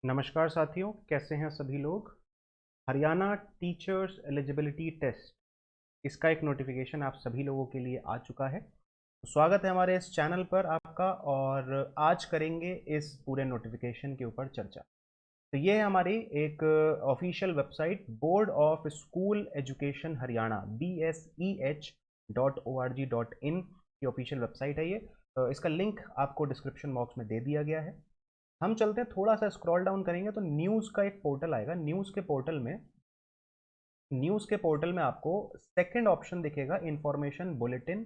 नमस्कार साथियों, कैसे हैं सभी लोग। हरियाणा टीचर्स एलिजिबिलिटी टेस्ट, इसका एक नोटिफिकेशन आप सभी लोगों के लिए आ चुका है। तो स्वागत है हमारे इस चैनल पर आपका, और आज करेंगे इस पूरे नोटिफिकेशन के ऊपर चर्चा। तो ये है हमारी एक official website, board of school education Haryana BSEH.org.in की ऑफिशियल वेबसाइट है ये। इसका लिंक आपको डिस्क्रिप्शन बॉक्स में दे दिया गया है। हम चलते हैं, थोड़ा सा स्क्रॉल डाउन करेंगे तो न्यूज़ का एक पोर्टल आएगा। न्यूज़ के पोर्टल में आपको सेकंड ऑप्शन दिखेगा, इंफॉर्मेशन बुलेटिन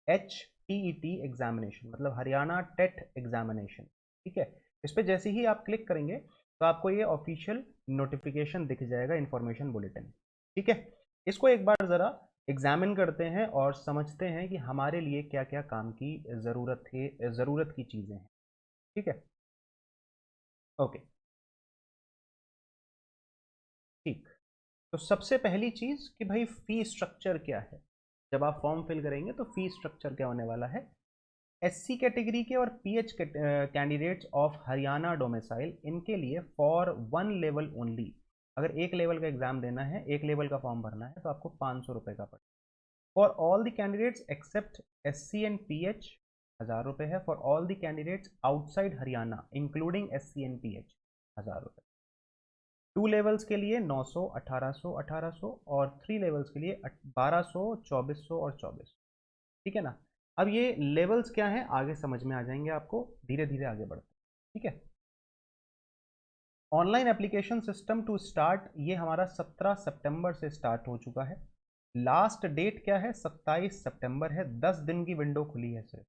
HTET एग्जामिनेशन, मतलब हरियाणा टेट एग्जामिनेशन। ठीक है, इस पर जैसे ही आप क्लिक करेंगे तो आपको ये ऑफिशियल नोटिफिकेशन दिख जाएगा, इंफॉर्मेशन बुलेटिन। ठीक है, इसको एक बार ज़रा एग्जामिन करते हैं और समझते हैं कि हमारे लिए क्या क्या काम की ज़रूरत की चीज़ें हैं। ठीक है, ओके, ठीक। तो सबसे पहली चीज़ कि भाई फी स्ट्रक्चर क्या है। जब आप फॉर्म फिल करेंगे तो फी स्ट्रक्चर क्या होने वाला है। SC कैटेगरी के और PH candidates of Haryana domicile, इनके लिए फॉर वन लेवल ओनली, अगर एक लेवल का एग्जाम देना है, एक लेवल का फॉर्म भरना है, तो आपको 500 रुपये का पड़ेगा। For all the candidates except SC and PH 1000 रुपये है। For all the candidates outside Haryana including SC and PH 1000 रुपये। टू लेवल्स के लिए 900, 1800, 1800, और थ्री लेवल्स के लिए 1200, 2400 और 2400। ठीक है ना। अब ये लेवल्स क्या हैं आगे समझ में आ जाएंगे आपको, धीरे धीरे आगे बढ़ते हैं। ठीक है, online application system to start, ये हमारा 17 सितंबर से स्टार्ट हो चुका है। लास्ट डेट क्या है, 27 सितंबर है। 10 दिन की विंडो खुली है सिर्फ।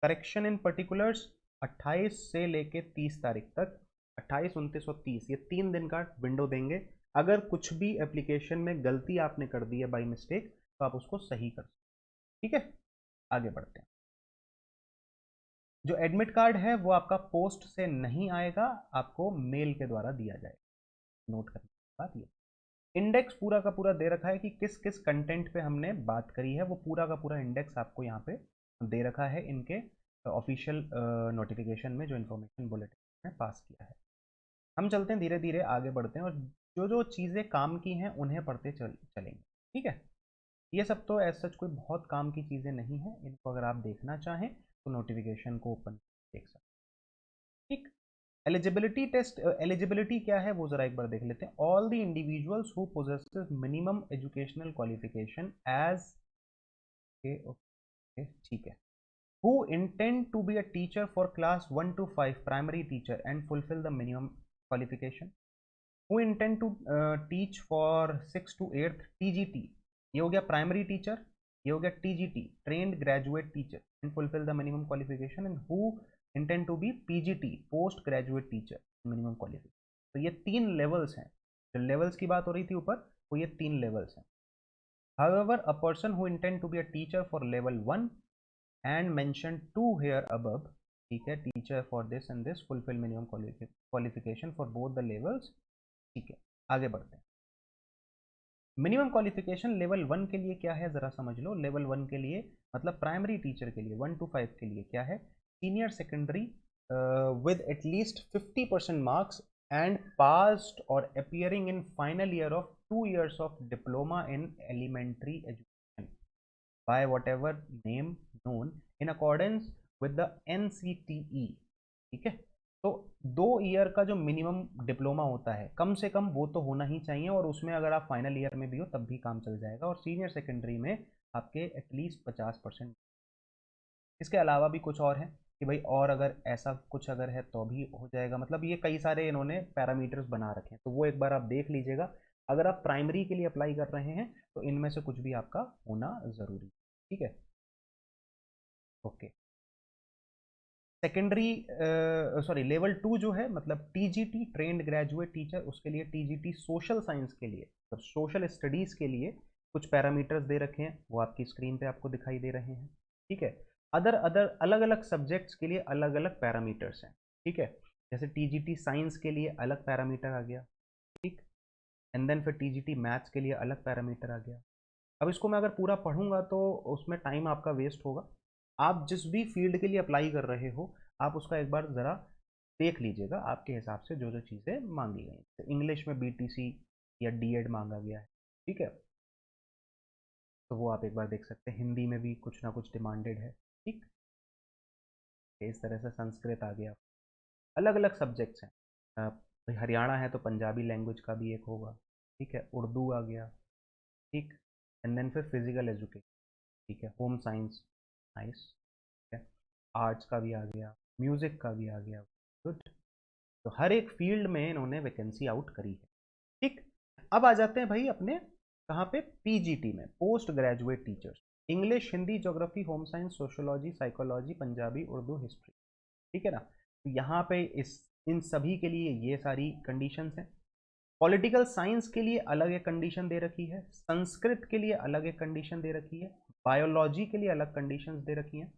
करेक्शन इन पर्टिकुलर्स 28 से लेके 30 तारीख तक, 28, 29 और 30, ये 3 दिन का विंडो देंगे। अगर कुछ भी एप्लीकेशन में गलती आपने कर दी है बाई मिस्टेक, तो आप उसको सही कर सकते। ठीक है, आगे बढ़ते हैं। जो एडमिट कार्ड है वो आपका पोस्ट से नहीं आएगा, आपको मेल के द्वारा दिया जाएगा। नोट करने की बात ये, इंडेक्स पूरा का पूरा दे रखा है कि किस किस कंटेंट पे हमने बात करी है, वो पूरा का पूरा इंडेक्स आपको यहाँ पे दे रखा है इनके ऑफिशियल नोटिफिकेशन में, जो इन्फॉर्मेशन बुलेटिन में पास किया है। हम चलते हैं, धीरे धीरे आगे बढ़ते हैं, और जो जो चीज़ें काम की हैं उन्हें पढ़ते चलेंगे। ठीक है, ये सब तो ऐसा सच कोई बहुत काम की चीज़ें नहीं है, इनको अगर आप देखना चाहें तो नोटिफिकेशन को ओपन देख सकते हैं। ठीक, एलिजिबिलिटी टेस्ट, एलिजिबिलिटी क्या है वो ज़रा एक बार देख लेते हैं। All the individuals who possesses minimum educational qualification age, okay ठीक है, who intend to be a teacher for class 1 to 5 primary teacher and fulfill the minimum qualification, who intend to teach for 6 to 8 TGT, ये हो गया primary teacher, ये हो गया TGT trained graduate teacher and fulfil the minimum qualification, and who intend to be PGT post graduate teacher minimum qualification. तो ये 3 levels हैं, जो लेवल्स की बात हो रही थी ऊपर, वो ये 3 लेवल्स हैं। However, a person who intend to be a teacher for level 1 and mentioned 2 here above, ठीक है, teacher for this and this fulfil minimum qualification for both the levels. ठीक है, आगे बढ़ते हैं। मिनिमम क्वालिफिकेशन लेवल 1 के लिए क्या है ज़रा समझ लो। लेवल 1 के लिए मतलब प्राइमरी टीचर के लिए 1 to 5 के लिए क्या है, senior secondary with at least 50% marks and passed or appearing in final year of 2 years of diploma in elementary education by whatever name known in accordance with the NCTE। ठीक है, तो 2 year का जो minimum diploma होता है कम से कम वो तो होना ही चाहिए, और उसमें अगर आप फाइनल ईयर में भी हो तब भी काम चल जाएगा, और सीनियर सेकेंडरी में आपके एटलीस्ट 50%। इसके अलावा भी कुछ और है कि भाई, और अगर ऐसा कुछ अगर है तो भी हो जाएगा, मतलब ये कई सारे इन्होंने पैरामीटर्स बना रखे हैं, तो वो एक बार आप देख लीजिएगा। अगर आप प्राइमरी के लिए अप्लाई कर रहे हैं तो इनमें से कुछ भी आपका होना ज़रूरी। ठीक है, ओके। सेकेंडरी, सॉरी, लेवल 2 जो है, मतलब TGT ट्रेंड ग्रेजुएट टीचर, उसके लिए TGT सोशल साइंस के लिए, मतलब सोशल स्टडीज़ के लिए कुछ पैरामीटर्स दे रखे हैं, वो आपकी स्क्रीन पे आपको दिखाई दे रहे हैं। ठीक है, अदर अदर अलग अलग सब्जेक्ट्स के लिए अलग अलग पैरामीटर्स हैं। ठीक है, जैसे TGT साइंस के लिए अलग पैरामीटर आ गया। ठीक, एंड देन फिर TGT मैथ्स के लिए अलग पैरामीटर आ गया। अब इसको मैं अगर पूरा पढ़ूंगा तो उसमें टाइम आपका वेस्ट होगा। आप जिस भी फील्ड के लिए अप्लाई कर रहे हो, आप उसका एक बार ज़रा देख लीजिएगा आपके हिसाब से जो जो चीज़ें मांगी गई। तो इंग्लिश में बीटीसी या डीएड मांगा गया है, ठीक है, तो वो आप एक बार देख सकते हैं। हिंदी में भी कुछ ना कुछ डिमांडेड है, ठीक। इस तरह से संस्कृत आ गया, अलग अलग सब्जेक्ट्स हैं। भाई हरियाणा है तो पंजाबी लैंग्वेज का भी एक होगा, ठीक है, उर्दू आ गया, ठीक। एंड देन फिर फिजिकल एजुकेशन, ठीक है, होम साइंस, नाइस, ठीक है, आर्ट्स का भी आ गया, म्यूजिक का भी आ गया, गुड। तो हर एक फील्ड में इन्होंने वैकेंसी आउट करी है, ठीक। अब आ जाते हैं भाई अपने कहाँ पे, पीजीटी में, post graduate teachers, English, Hindi, geography, home science, sociology, psychology, Punjabi, Urdu, history, ठीक है ना। तो यहाँ पे इस इन सभी के लिए ये सारी कंडीशंस हैं। पॉलिटिकल साइंस के लिए अलग एक कंडीशन दे रखी है, संस्कृत के लिए अलग एक कंडीशन दे रखी है, बायोलॉजी के लिए अलग कंडीशंस दे रखी हैं,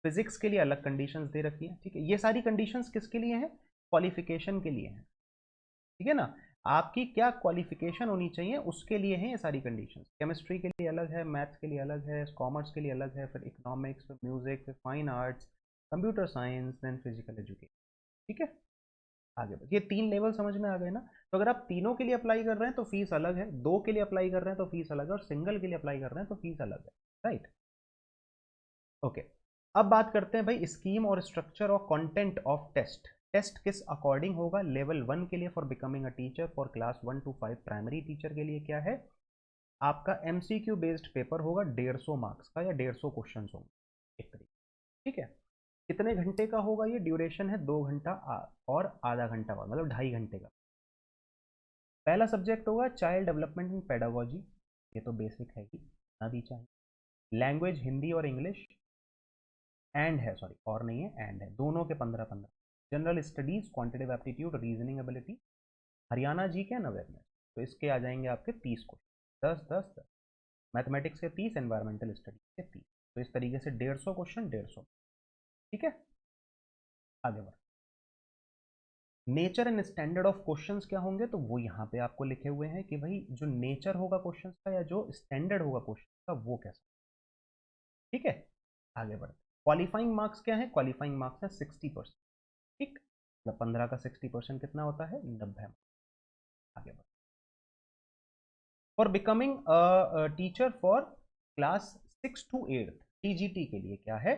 फिजिक्स के लिए अलग कंडीशंस दे रखी हैं, ठीक है। ये सारी कंडीशंस किसके लिए हैं, क्वालिफिकेशन के लिए हैं, ठीक है ना। आपकी क्या क्वालिफिकेशन होनी चाहिए उसके लिए हैं ये सारी कंडीशंस। केमिस्ट्री के लिए अलग है, मैथ्स के लिए अलग है, कॉमर्स के लिए अलग है, फिर इकोनॉमिक्स, फिर म्यूजिक, फिर fine arts, computer science, then physical education, ठीक है। आगे बढ़, ये 3 लेवल समझ में आ गए ना। तो अगर आप तीनों के लिए अप्लाई कर रहे हैं तो फीस अलग है, 2 के लिए अप्लाई कर रहे हैं तो फीस अलग है, और सिंगल के लिए अप्लाई कर रहे हैं तो फीस अलग है, राइट। ओके, अब बात करते हैं भाई स्कीम और स्ट्रक्चर और कंटेंट ऑफ टेस्ट। टेस्ट किस अकॉर्डिंग होगा, लेवल 1 के लिए for becoming a teacher for class 1 to 5 primary teacher के लिए क्या है, आपका एमसीक्यू बेस्ड पेपर होगा 150 मार्क्स का, या 150 क्वेश्चन होंगे एक तरीके, ठीक है। कितने घंटे का होगा, ये ड्यूरेशन है 2 घंटा और आधा घंटा बाद, मतलब 2.5 घंटे का। पहला सब्जेक्ट होगा चाइल्ड डेवलपमेंट एंड पेडागोजी, ये तो बेसिक है ही, ना भी चाहिए। लैंग्वेज हिंदी और इंग्लिश, एंड है, सॉरी और नहीं है, एंड है, दोनों के 15-15। General studies, quantitative aptitude, reasoning ability, Haryana G K and awareness, तो इसके आ जाएंगे आपके 30 क्वेश्चन, 10-10-10। मैथमेटिक्स के 30, एनवायरमेंटल स्टडीज के 30। तो इस तरीके से 150 क्वेश्चन, 150, ठीक है। आगे बढ़, nature and standard of questions क्या होंगे, तो वो यहाँ पे आपको लिखे हुए हैं कि भाई जो नेचर होगा क्वेश्चंस का या जो स्टैंडर्ड होगा क्वेश्चन का वो कैसा, ठीक है। आगे बढ़ते, क्वालिफाइंग मार्क्स क्या है, क्वालिफाइंग मार्क्स है 60%, ठीक, मतलब 15 का 60% कितना होता है, 90। आगे बढ़, for becoming teacher for class 6 to 8 TGT के लिए क्या है,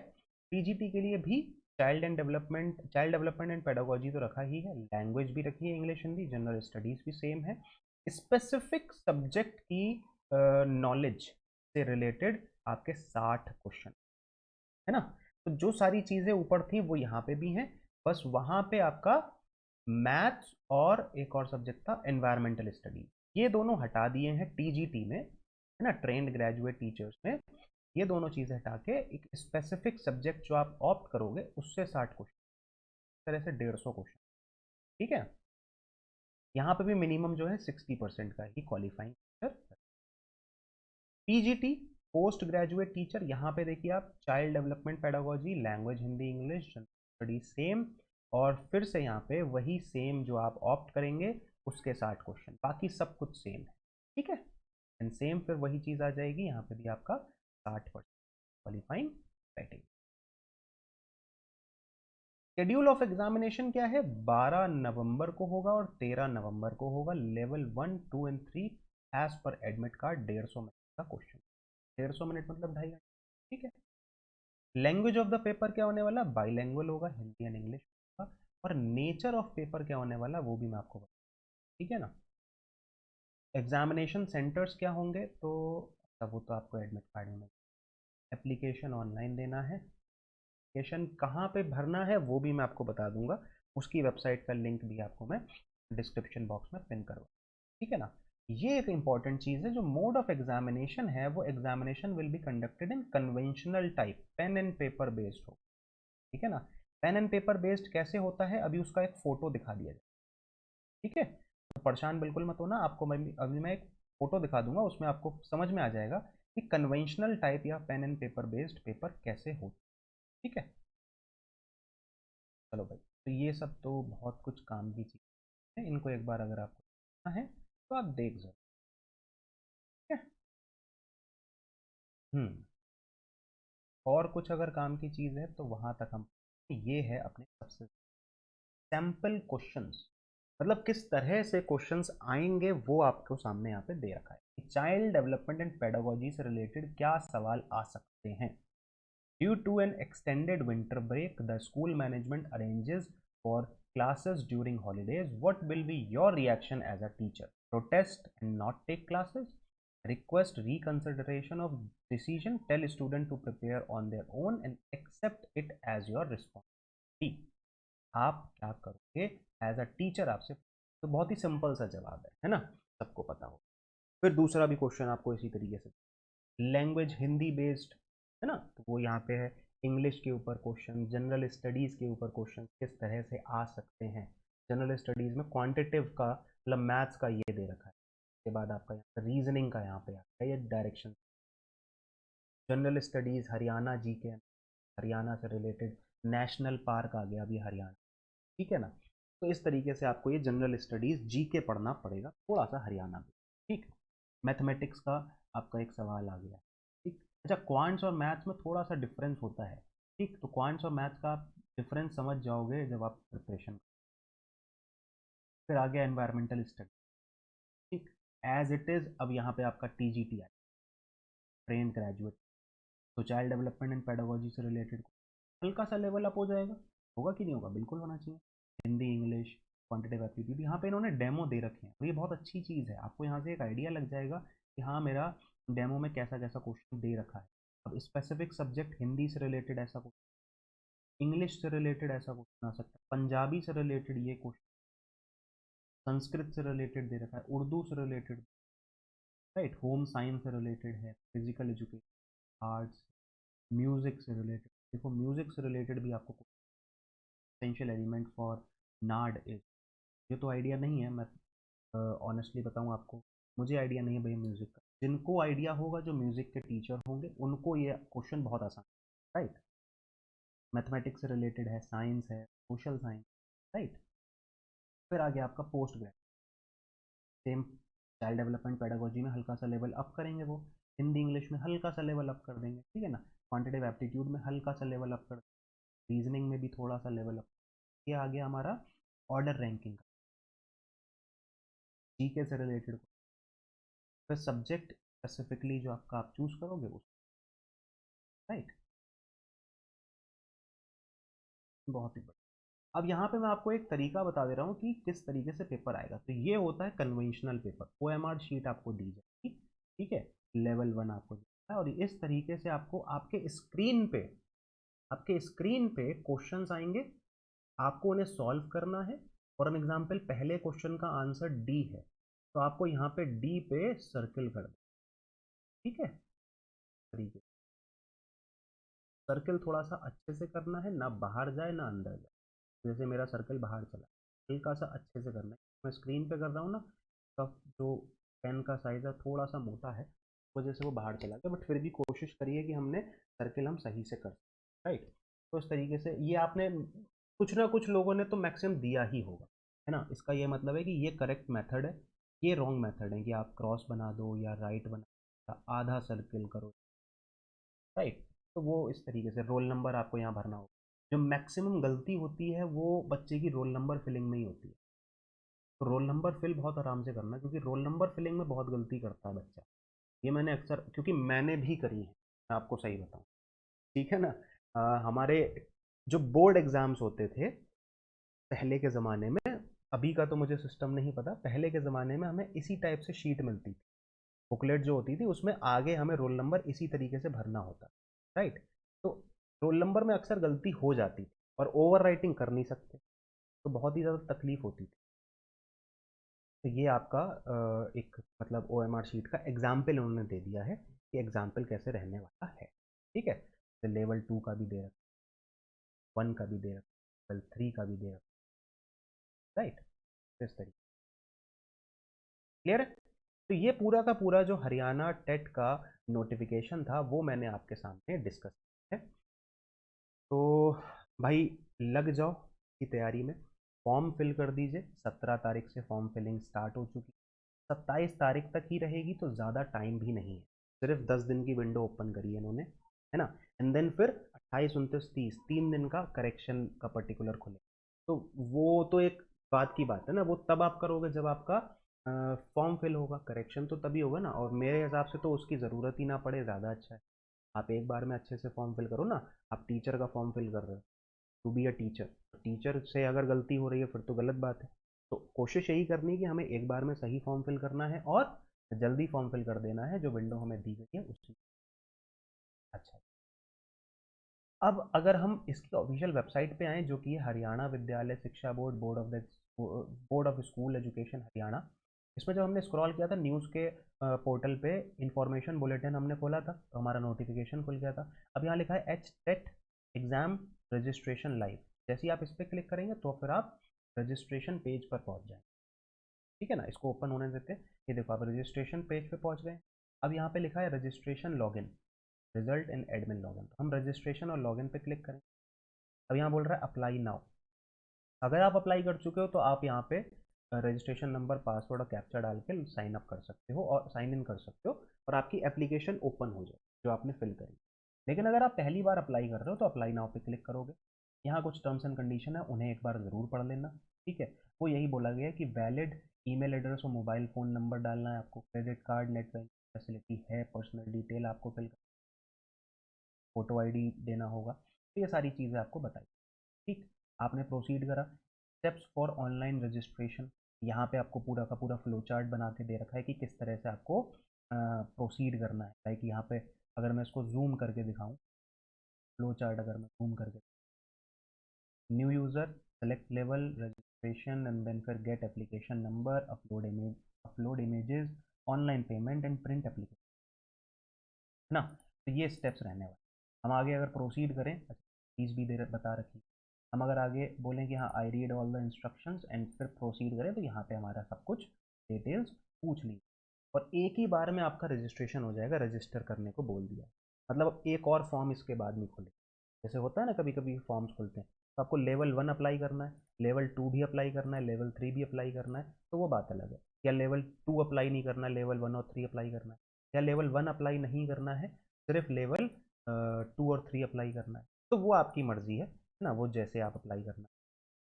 टीजीटी के लिए भी चाइल्ड डेवलपमेंट एंड पेडागोजी तो रखा ही है, लैंग्वेज भी रखी है इंग्लिश हिंदी, जनरल स्टडीज भी सेम है, स्पेसिफिक सब्जेक्ट की नॉलेज से रिलेटेड आपके 60 क्वेश्चन, है ना। तो जो सारी चीजें ऊपर थी वो यहाँ पे भी हैं, बस वहां पे आपका मैथ्स और एक और सब्जेक्ट था एनवायरमेंटल स्टडी, ये दोनों हटा दिए हैं टीजीटी में, है ना, ट्रेंड ग्रेजुएट टीचर्स में। ये दोनों चीजें हटा के एक स्पेसिफिक सब्जेक्ट जो आप ऑप्ट करोगे उससे 60 क्वेश्चन, इस तरह से 150 क्वेश्चन, ठीक है। यहाँ पे भी मिनिमम जो है 60% का ही qualifying teacher. PGT, post graduate teacher, यहाँ पे देखिए आप child development pedagogy, language Hindi English, study same, और फिर से यहाँ पे वही सेम जो आप ऑप्ट करेंगे उसके 60 क्वेश्चन, बाकी सब कुछ सेम है, ठीक है। एंड सेम फिर वही चीज़ आ जाएगी यहाँ पे भी आपका 60% qualifying criteria. Schedule of examination क्या है, 12 नवंबर को होगा और 13 नवंबर को होगा, लेवल 1, 2 एंड 3 एज पर एडमिट कार्ड, 150 मिनट का क्वेश्चन, 150 मिनट मतलब 2.5 घंटे, ठीक है। लैंग्वेज ऑफ द पेपर क्या होने वाला, बाईलैंग्वेज होगा, हिंदी एंड इंग्लिश होगा, और नेचर ऑफ पेपर क्या होने वाला वो भी मैं आपको बता, ठीक है ना। एग्जामिनेशन सेंटर्स क्या होंगे, तो तब वो तो आपको एडमिट कार्ड में, एप्लीकेशन ऑनलाइन देना है, एप्लीकेशन कहाँ पे भरना है वो भी मैं आपको बता दूंगा, उसकी वेबसाइट का लिंक भी आपको मैं डिस्क्रिप्शन बॉक्स में पिन करवा, ठीक है ना। ये एक इंपॉर्टेंट चीज़ है, जो मोड ऑफ एग्जामिनेशन है वो examination will be conducted in conventional type, pen and paper based हो, ठीक है ना। पेन एंड पेपर बेस्ड कैसे होता है, अभी उसका एक फोटो दिखा दिया जाए, ठीक है। तो परेशान बिल्कुल मत होना, आपको मैं अभी मैं एक फोटो दिखा दूंगा, उसमें आपको समझ में आ जाएगा कि कन्वेंशनल टाइप या pen and paper based paper कैसे हो, ठीक है। चलो भाई, तो ये सब तो बहुत कुछ काम की चीज़ है, इनको एक बार अगर आपको देखना है तो आप देख सकते, ठीक है। और कुछ अगर काम की चीज़ है तो वहाँ तक हम, ये है अपने सबसे सैंपल क्वेश्चंस, मतलब किस तरह से क्वेश्चंस आएंगे वो आपको सामने यहाँ पे दे रखा है। चाइल्ड डेवलपमेंट एंड पेडागोजी से रिलेटेड क्या सवाल आ सकते हैं। Due to an extended winter break the school management arranges for classes during holidays. What will be your reaction as a teacher? Protest and not take classes? Request reconsideration of decision? Tell student to prepare on their own and accept it as your responsibility. आप क्या करोगे as a teacher आपसे, तो बहुत ही simple सा जवाब है ना, सबको पता हो। फिर दूसरा भी क्वेश्चन आपको इसी तरीके से, लैंग्वेज हिंदी बेस्ड है ना, तो वो यहाँ पे है। इंग्लिश के ऊपर क्वेश्चन, जनरल स्टडीज़ के ऊपर क्वेश्चन किस तरह से आ सकते हैं। जनरल स्टडीज़ में क्वांटिटिव का मतलब मैथ्स का ये दे रखा है, उसके बाद आपका यहाँ रीजनिंग का यहाँ पे आता है ये direction. General studies Haryana G के, हरियाणा से रिलेटेड नेशनल पार्क आ गया अभी हरियाणा, ठीक है ना। तो इस तरीके से आपको ये जनरल स्टडीज़ जी के पढ़ना पड़ेगा, थोड़ा सा हरियाणा में, ठीक। मैथमेटिक्स का आपका एक सवाल आ गया, ठीक। अच्छा, क्वांट्स और मैथ्स में थोड़ा सा डिफरेंस होता है, ठीक, तो क्वांट्स और मैथ्स का आप डिफरेंस समझ जाओगे जब आप प्रिपरेशन। फिर आ गया एनवायरमेंटल स्टडी, ठीक, एज इट इज़ अब यहाँ पे आपका टीजीटी है, ट्रेन ग्रेजुएट, तो चाइल्ड डेवलपमेंट एंड पेडागोजी से रिलेटेड हल्का सा लेवल अप हो जाएगा, होगा कि नहीं होगा, बिल्कुल होना चाहिए। हिंदी इंग्लिश क्वांटिटेटिव एप्टीट्यूड, यहाँ पे इन्होंने डेमो दे रखे हैं, और ये बहुत अच्छी चीज़ है, आपको यहाँ से एक आइडिया लग जाएगा कि हाँ मेरा डेमो में कैसा कैसा क्वेश्चन दे रखा है। अब स्पेसिफिक सब्जेक्ट हिंदी से रिलेटेड ऐसा क्वेश्चन, इंग्लिश से रिलेटेड ऐसा क्वेश्चन आ सकता है, पंजाबी से रिलेटेड ये क्वेश्चन, संस्कृत से रिलेटेड दे रखा है, उर्दू से रिलेटेड, राइट, होम साइंस से रिलेटेड है, फिजिकल एजुकेशन, आर्ट्स, म्यूजिक से रिलेटेड, देखो म्यूजिक से रिलेटेड भी आपको एसेंशियल एलिमेंट फॉर नाड इज, ये तो आइडिया नहीं है, मैं ऑनेस्टली बताऊँ आपको, मुझे आइडिया नहीं है भाई म्यूज़िक का। जिनको आइडिया होगा, जो म्यूज़िक के टीचर होंगे, उनको ये क्वेश्चन बहुत आसान, राइट। मैथमेटिक्स से रिलेटेड है, साइंस है, सोशल साइंस, राइट। फिर आ गया आपका post grade, same child development pedagogy में हल्का सा लेवल अप करेंगे वो, हिंदी इंग्लिश में हल्का सा लेवल अप कर देंगे, ठीक है ना, क्वांटिटेटिव एप्टीट्यूड में हल्का सा लेवल अप कर देंगे, रीजनिंग में भी थोड़ा सा लेवल अप। ये आ गया हमारा ऑर्डर रैंकिंग का, जीके से रिलेटेड। फिर सब्जेक्ट स्पेसिफिकली जो आपका आप चूज करोगे उस, राइट, बहुत ही बढ़िया। अब यहाँ पे मैं आपको एक तरीका बता दे रहा हूँ कि किस तरीके से पेपर आएगा। तो ये होता है कन्वेंशनल पेपर, ओएमआर शीट आपको दी जाएगी, ठीक है, लेवल 1 आपको दिया है, और इस तरीके से आपको आपके स्क्रीन पे क्वेश्चंस आएंगे, आपको उन्हें सॉल्व करना है। फॉर एन एग्जाम्पल, पहले क्वेश्चन का आंसर डी है, तो आपको यहाँ पे डी पे सर्किल कर दो, ठीक है, तरीके सर्किल थोड़ा सा अच्छे से करना है, ना बाहर जाए ना अंदर जाए। जैसे मेरा सर्कल बाहर चला, हल्का सा अच्छे से करना है, मैं स्क्रीन पे कर रहा हूँ ना, तब जो पेन का साइज़ है थोड़ा सा मोटा है, वजह से वो बाहर चला गया, बट फिर भी कोशिश करिए कि हमने सर्किल हम सही से कर, राइट। तो इस तरीके से ये आपने कुछ ना कुछ लोगों ने तो मैक्सिमम दिया ही होगा, है ना। इसका ये मतलब है कि ये करेक्ट मेथड है, ये रॉन्ग मेथड है कि आप क्रॉस बना दो या राइट बना, या आधा सर्किल करो, राइट। तो वो इस तरीके से रोल नंबर आपको यहाँ भरना होगा। जो मैक्सिमम गलती होती है वो बच्चे की रोल नंबर फिलिंग में ही होती है, तो रोल नंबर फिल बहुत आराम से करना, क्योंकि रोल नंबर फिलिंग में बहुत गलती करता है बच्चा। ये मैंने अक्सर, क्योंकि मैंने भी करी है, मैं आपको सही बताऊँ, ठीक है ना। हमारे जो बोर्ड एग्जाम्स होते थे पहले के ज़माने में, अभी का तो मुझे सिस्टम नहीं पता, पहले के ज़माने में हमें इसी टाइप से शीट मिलती थी, बुकलेट जो होती थी उसमें आगे हमें रोल नंबर इसी तरीके से भरना होता, राइट। तो रोल नंबर में अक्सर गलती हो जाती थी, और ओवर राइटिंग कर नहीं सकते, तो बहुत ही ज़्यादा तकलीफ होती थी। तो ये आपका एक मतलब ओ एम आर शीट का एग्जाम्पल उन्होंने दे दिया है कि एग्जाम्पल कैसे रहने वाला है, ठीक है। तो लेवल 2 का भी दे रखा, 1 का भी दे रखा, लेवल 3 का भी दे रखा, राइट, इस तरीके, क्लियर है। तो ये पूरा का पूरा जो हरियाणा टेट का नोटिफिकेशन था वो मैंने आपके सामने डिस्कस किया है। तो भाई लग जाओ की तैयारी में, फॉर्म फिल कर दीजिए, 17 तारीख से फॉर्म फिलिंग स्टार्ट हो चुकी, 27 तारीख तक ही रहेगी, तो ज़्यादा टाइम भी नहीं है, सिर्फ 10 दिन की विंडो ओपन करी है इन्होंने, है ना। एंड देन फिर 28 29 30 3 दिन का करेक्शन का पर्टिकुलर खुले, तो वो तो एक बात की बात है ना, वो तब आप करोगे जब आपका फॉर्म फिल होगा, करेक्शन तो तभी होगा ना। और मेरे हिसाब से तो उसकी ज़रूरत ही ना पड़े, ज़्यादा अच्छा है। आप एक बार में अच्छे से फॉर्म फिल करो ना। आप टीचर का फॉर्म फिल कर रहे हो, to be a teacher, teacher से अगर गलती हो रही है फिर तो गलत बात है। तो कोशिश यही करनी है कि हमें एक बार में सही फॉर्म फिल करना है और जल्दी फॉर्म फिल कर देना है, जो विंडो हमें दी गई है उसी। अच्छा, अब अगर हम इसकी ऑफिशियल वेबसाइट पे आएँ, जो कि है हरियाणा विद्यालय शिक्षा board, board of school education Haryana. इसमें जब हमने स्क्रॉल किया था न्यूज़ के पोर्टल पे, इंफॉर्मेशन बुलेटिन हमने खोला था तो हमारा नोटिफिकेशन खुल गया था। अब यहाँ लिखा है H TET exam registration live. जैसे ही आप इस पर क्लिक करेंगे तो फिर आप रजिस्ट्रेशन पेज पर पहुँच जाएंगे। ठीक है ना, इसको ओपन होने देते हैं। ये देखो आप रजिस्ट्रेशन पेज पे पहुँच गए। अब यहाँ पे लिखा है registration login, result in admin login. तो हम रजिस्ट्रेशन और लॉगिन पे क्लिक करें। अब यहाँ बोल रहा है अप्लाई नाउ। अगर आप अप्लाई कर चुके हो तो आप यहाँ पे रजिस्ट्रेशन नंबर, पासवर्ड और कैप्चा डाल के साइन अप कर सकते हो और साइन इन कर सकते हो, और आपकी एप्लीकेशन ओपन हो जाए जो आपने फिल करी। लेकिन अगर आप पहली बार अप्लाई कर रहे हो तो अप्लाई नाउ पे क्लिक करोगे। यहाँ कुछ टर्म्स एंड कंडीशन है, उन्हें एक बार ज़रूर पढ़ लेना। ठीक है, वो यही बोला गया है कि वैलिड ईमेल एड्रेस और मोबाइल फ़ोन नंबर डालना है आपको, credit card net banking facility है, पर्सनल डिटेल आपको फिल, फोटो आईडी देना होगा। तो ये सारी चीज़ें आपको बताई। ठीक, आपने प्रोसीड करा। स्टेप्स फॉर ऑनलाइन रजिस्ट्रेशन, यहाँ पे आपको पूरा का पूरा फ्लो चार्ट बना के दे रखा है कि किस तरह से आपको प्रोसीड करना है। लाइक यहाँ पे अगर मैं इसको जूम करके दिखाऊँ, फ्लो चार्ट अगर मैं जूम करके, new user, select level registration and then फिर get application number, upload images, online payment and print application, है ना। तो ये स्टेप्स रहने वाले। हम आगे अगर प्रोसीड करें, फीस भी दे बता रखी। हम अगर आगे बोलें कि हाँ I read all the instructions and फिर प्रोसीड करें, तो यहाँ पे हमारा सब कुछ डिटेल्स पूछ ली और एक ही बार में आपका रजिस्ट्रेशन हो जाएगा। रजिस्टर करने को बोल दिया, मतलब अब एक और फॉर्म इसके बाद नहीं खुले। जैसे होता है ना कभी कभी फॉर्म्स खुलते हैं, तो आपको लेवल 1 अप्लाई करना है, लेवल 2 भी अप्लाई करना है, लेवल 3 भी अप्लाई करना है, तो वो बात अलग है। या लेवल 2 अप्लाई नहीं करना है, लेवल 1 और 3 अप्लाई करना है। या लेवल 1 अप्लाई नहीं करना है, सिर्फ लेवल 2 और 3 अप्लाई करना है। तो वो आपकी मर्ज़ी है ना, वो जैसे आप अप्लाई करना है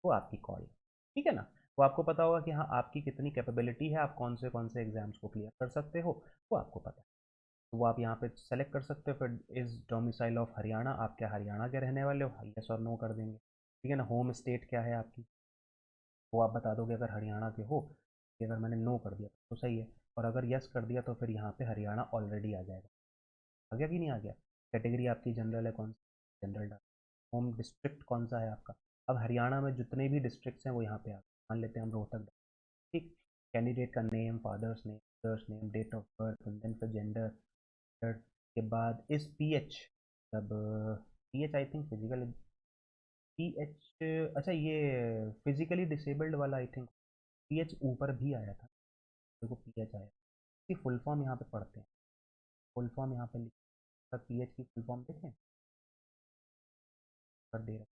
वो आपकी कॉल है। ठीक है ना। वो आपको पता होगा कि हाँ आपकी कितनी कैपेबिलिटी है, आप कौन से एग्जाम्स को क्लियर कर सकते हो, वो आपको पता है। तो वो आप यहाँ पे सेलेक्ट कर सकते हो। फिर इस डोमिसाइल ऑफ हरियाणा, आप क्या हरियाणा के रहने वाले हो, यस और नो कर देंगे। ठीक है ना, होम स्टेट क्या है आपकी, वो आप बता दोगे अगर हरियाणा के हो। कि अगर मैंने नो कर दिया तो सही है, और अगर यस कर दिया तो फिर यहाँ पे हरियाणा ऑलरेडी आ जाएगा। आ गया कि नहीं आ गया। कैटेगरी आपकी जनरल है, कौन सी जनरल डाल। होम डिस्ट्रिक्ट कौन सा है आपका। अब हरियाणा में जितने भी डिस्ट्रिक्ट्स हैं वो यहाँ पे आ गए। मान लेते हैं हम रोहतक डाल। ठीक, कैंडिडेट का name, father's name, mother's name, date of birth, then फिर जेंडर के बाद इस पी एच, तब P H I think physical, P H, अच्छा ये फिजिकली डिसेबल्ड वाला आई थिंक पी एच ऊपर भी आया था। देखो पी एच आया, इसकी फुल फॉर्म यहाँ पे पढ़ते हैं। फुल फॉर्म यहाँ पे लिखा, पी एच की फुल फॉर्म देखें, कर दे रखी,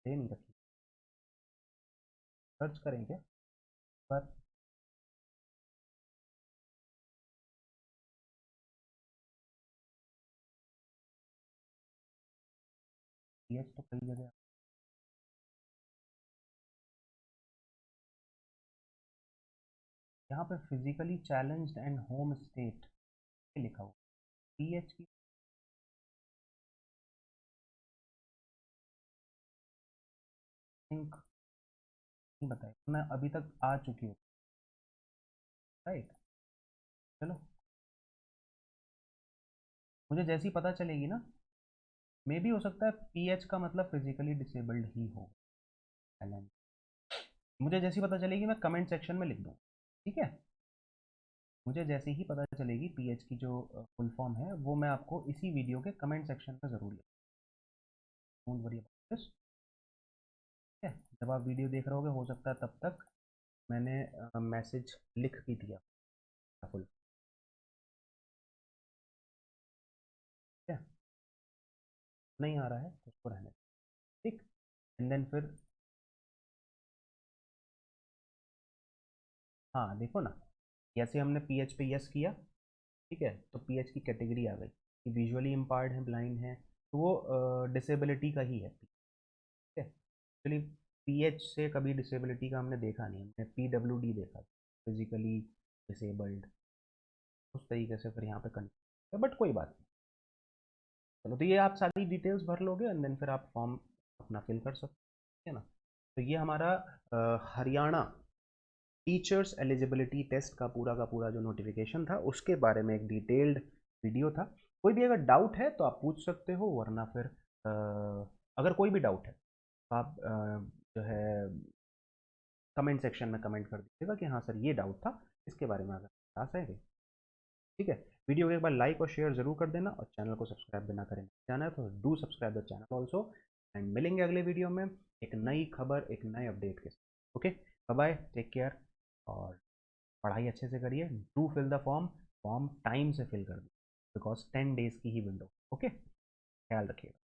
दे नहीं रखी, सर्च करें क्या पर। पी एच तो कई जगह, यहाँ पे physically challenged and home state लिखा हुआ, पी एच की थिंक नहीं बताया, मैं अभी तक आ चुकी हूँ। राइट, चलो, मुझे जैसी पता चलेगी ना, मे भी हो सकता है पी एच का मतलब फिजिकली डिसेबल्ड ही हो। चैलेंज, मुझे जैसी पता चलेगी मैं कमेंट सेक्शन में लिख दूँ। ठीक है, मुझे जैसे ही पता चलेगी पीएच की जो फुल फॉर्म है, वो मैं आपको इसी वीडियो के कमेंट सेक्शन में ज़रूर लिखूँ। Don't worry about this. ठीक है, जब आप वीडियो देख रहे होगे हो सकता है तब तक मैंने मैसेज लिख भी दिया फुल। ठीक है, नहीं आ रहा है तो उसको रहने दो। ठीक, एंड देन फिर, हाँ देखो ना, जैसे हमने पीएच पे यस किया, ठीक है, तो पीएच की कैटेगरी आ गई कि विजुअली इम्पायर्ड है, ब्लाइंड है, तो वो डिसेबिलिटी का ही है। ठीक है, एक्चुअली PH से कभी डिसेबिलिटी का हमने देखा नहीं, हमने PWD देखा, फिजिकली डिसेबल्ड, उस तरीके से फिर यहाँ पे कंफ्यूज है, बट कोई बात नहीं। चलो, तो ये आप सारी डिटेल्स भर लोगे एंड देन फिर आप फॉर्म अपना फिल कर सकते हैं ना। तो ये हमारा हरियाणा टीचर्स एलिजिबिलिटी टेस्ट का पूरा जो नोटिफिकेशन था उसके बारे में एक डिटेल्ड वीडियो था। कोई भी अगर डाउट है तो आप पूछ सकते हो, वरना फिर अगर कोई भी डाउट है तो आप जो है कमेंट सेक्शन में कमेंट कर दीजिएगा कि हाँ सर ये डाउट था, इसके बारे में अगर बता सकें। ठीक है, वीडियो को एक बार लाइक और शेयर जरूर कर देना, और चैनल को सब्सक्राइब बिना करें जाना है तो do subscribe the channel also. And मिलेंगे अगले वीडियो में एक नई खबर, एक नए अपडेट के साथ। Okay, bye bye, take care, और पढ़ाई अच्छे से करिए। Do fill the form, form time से फिल कर दीजिए बिकॉज 10 डेज की ही विंडो। ओके, ख्याल रखिएगा।